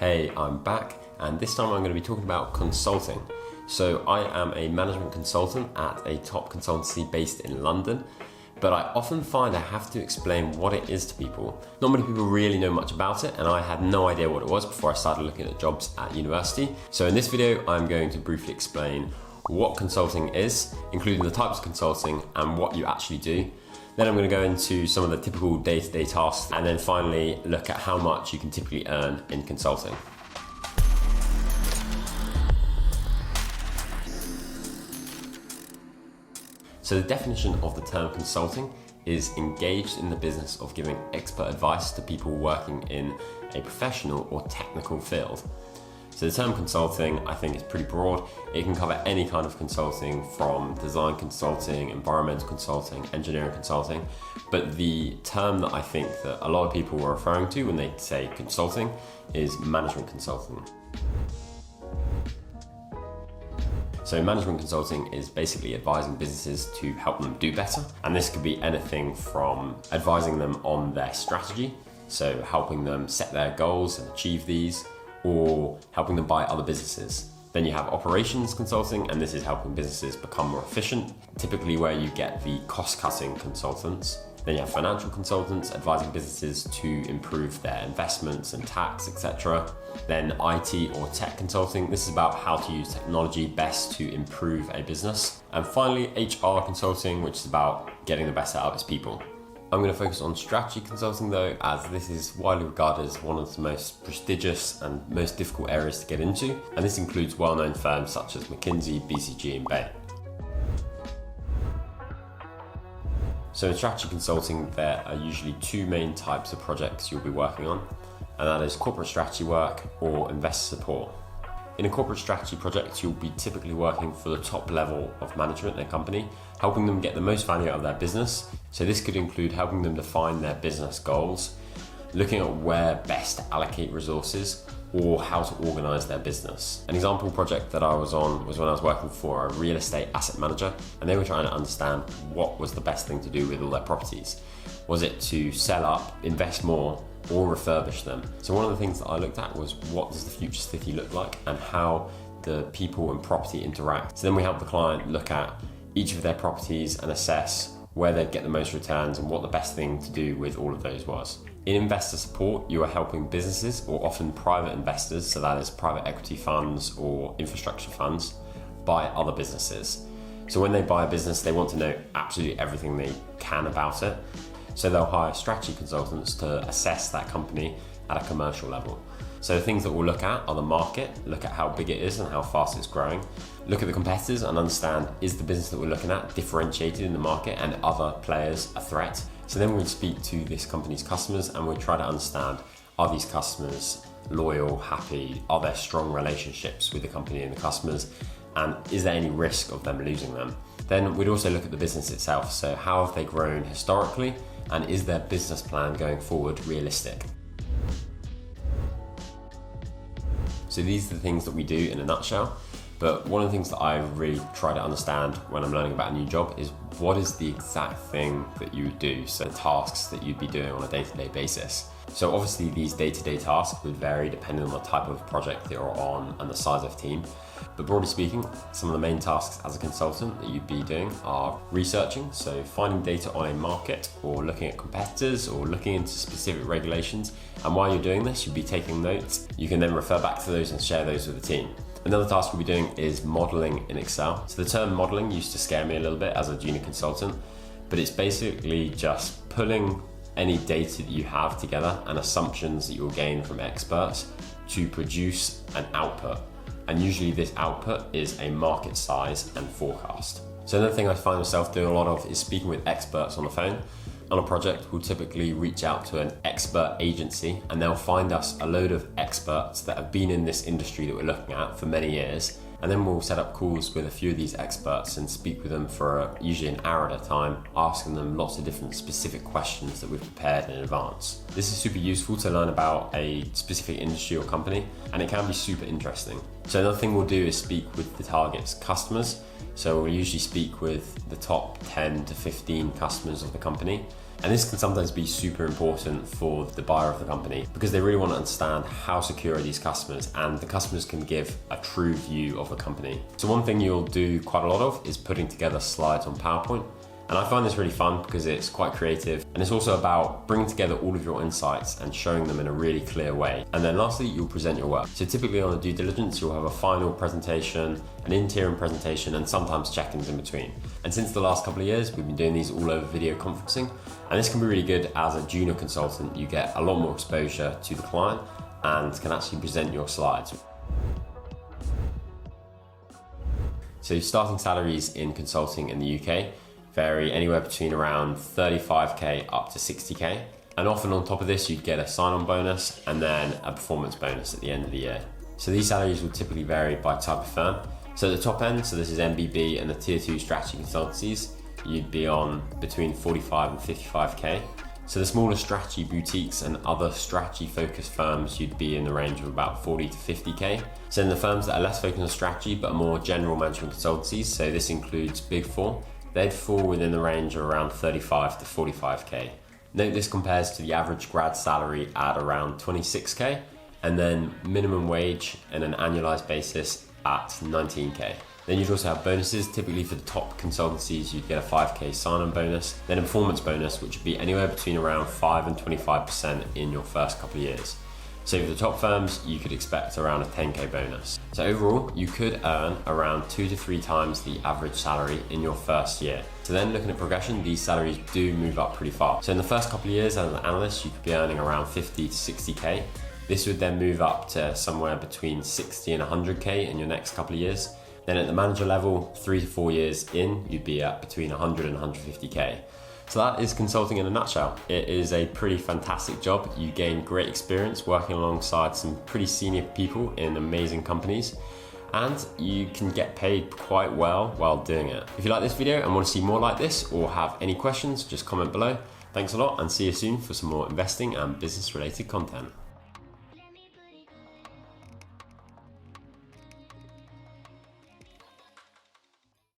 Hey, I'm back, and this time I'm going to be talking about consulting. So I am a management consultant at a top consultancy based in London, but I often find I have to explain what it is to people. Not many people really know much about it, and I had no idea what it was before I started looking at jobs at university. So in this video, I'm going to briefly explain what consulting is, including the types of consulting and what you actually do. Then I'm going to go into some of the typical day-to-day tasks, and then finally look at how much you can typically earn in consulting. So the definition of the term consulting is engaged in the business of giving expert advice to people working in a professional or technical field. So the term consulting, I think, is pretty broad. It can cover any kind of consulting, from design consulting, environmental consulting, engineering consulting. But the term that I think that a lot of people were referring to when they say consulting is management consulting. So management consulting is basically advising businesses to help them do better. And this could be anything from advising them on their strategy, so helping them set their goals and achieve these, or helping them buy other businesses. Then you have operations consulting, and this is helping businesses become more efficient, typically where you get the cost-cutting consultants. Then you have financial consultants advising businesses to improve their investments and tax, etc. Then IT or tech consulting. This is about how to use technology best to improve a business. And finally, HR consulting, which is about getting the best out of its people. I'm going to focus on strategy consulting though, as this is widely regarded as one of the most prestigious and most difficult areas to get into. And this includes well-known firms such as McKinsey, BCG and Bain. So in strategy consulting, there are usually two main types of projects you'll be working on, and that is corporate strategy work or investor support. In a corporate strategy project, you'll be typically working for the top level of management in a company, helping them get the most value out of their business. So this could include helping them define their business goals, looking at where best to allocate resources, or how to organize their business. An example project that I was on was when I was working for a real estate asset manager, and they were trying to understand what was the best thing to do with all their properties. Was it to sell up, invest more, or refurbish them? So one of the things that I looked at was, what does the future city look like and how the people and property interact. So then we helped the client look at each of their properties and assess where they'd get the most returns and what the best thing to do with all of those was. In investor support, you are helping businesses, or often private investors, so that is private equity funds or infrastructure funds, buy other businesses. So when they buy a business, they want to know absolutely everything they can about it. So they'll hire strategy consultants to assess that company at a commercial level. So the things that we'll look at are the market, look at how big it is and how fast it's growing, look at the competitors and understand, is the business that we're looking at differentiated in the market and other players a threat? So then we'll speak to this company's customers and we'll try to understand, are these customers loyal, happy, are there strong relationships with the company and the customers, and is there any risk of them losing them? Then we'd also look at the business itself, so how have they grown historically, and is their business plan going forward realistic? So these are the things that we do in a nutshell, but one of the things that I really try to understand when I'm learning about a new job is, what is the exact thing that you would do, so the tasks that you'd be doing on a day-to-day basis. So obviously these day-to-day tasks would vary depending on the type of project that you're on and the size of the team. But broadly speaking, some of the main tasks as a consultant that you'd be doing are researching, so finding data on a market or looking at competitors or looking into specific regulations. And while you're doing this, you'd be taking notes. You can then refer back to those and share those with the team. Another task we'll be doing is modeling in Excel. So the term modeling used to scare me a little bit as a junior consultant, but it's basically just pulling any data that you have together and assumptions that you'll gain from experts to produce an output. And usually this output is a market size and forecast. So another thing I find myself doing a lot of is speaking with experts on the phone. On a project, we'll typically reach out to an expert agency and they'll find us a load of experts that have been in this industry that we're looking at for many years. And then we'll set up calls with a few of these experts and speak with them for usually an hour at a time, asking them lots of different specific questions that we've prepared in advance. This is super useful to learn about a specific industry or company, and it can be super interesting. So another thing we'll do is speak with the target's customers. So we'll usually speak with the top 10 to 15 customers of the company, And this can sometimes be super important for the buyer of the company because they really want to understand how secure are these customers, and the customers can give a true view of the company. So one thing you'll do quite a lot of is putting together slides on PowerPoint. And I find this really fun because it's quite creative, and it's also about bringing together all of your insights and showing them in a really clear way. And then lastly, you'll present your work. So typically on a due diligence, you'll have a final presentation, an interim presentation, and sometimes check-ins in between. And since the last couple of years, we've been doing these all over video conferencing, and this can be really good as a junior consultant. You get a lot more exposure to the client and can actually present your slides. So starting salaries in consulting in the UK vary anywhere between around 35k up to 60k. And often on top of this, you'd get a sign-on bonus and then a performance bonus at the end of the year. So these salaries will typically vary by type of firm. So at the top end, so this is MBB and the tier 2 strategy consultancies, you'd be on between 45 and 55k. So the smaller strategy boutiques and other strategy focused firms, you'd be in the range of about 40 to 50k. So in the firms that are less focused on strategy but are more general management consultancies, so this includes Big Four, they'd fall within the range of around 35 to 45k. Note this compares to the average grad salary at around 26k, and then minimum wage on an annualized basis at 19k. Then you'd also have bonuses. Typically for the top consultancies, you'd get a 5k sign-on bonus, then a performance bonus, which would be anywhere between around 5 and 25% in your first couple of years. So for the top firms, you could expect around a 10k bonus. So overall, you could earn around 2 to 3 times the average salary in your first year. So then looking at progression, these salaries do move up pretty fast. So in the first couple of years as an analyst, you could be earning around 50 to 60k. This would then move up to somewhere between 60 and 100k in your next couple of years. Then at the manager level, 3 to 4 years in, you'd be at between 100 and 150k. So that is consulting in a nutshell. It is a pretty fantastic job. You gain great experience working alongside some pretty senior people in amazing companies, and you can get paid quite well while doing it. If you like this video and want to see more like this or have any questions, just comment below. Thanks a lot, and see you soon for some more investing and business related content.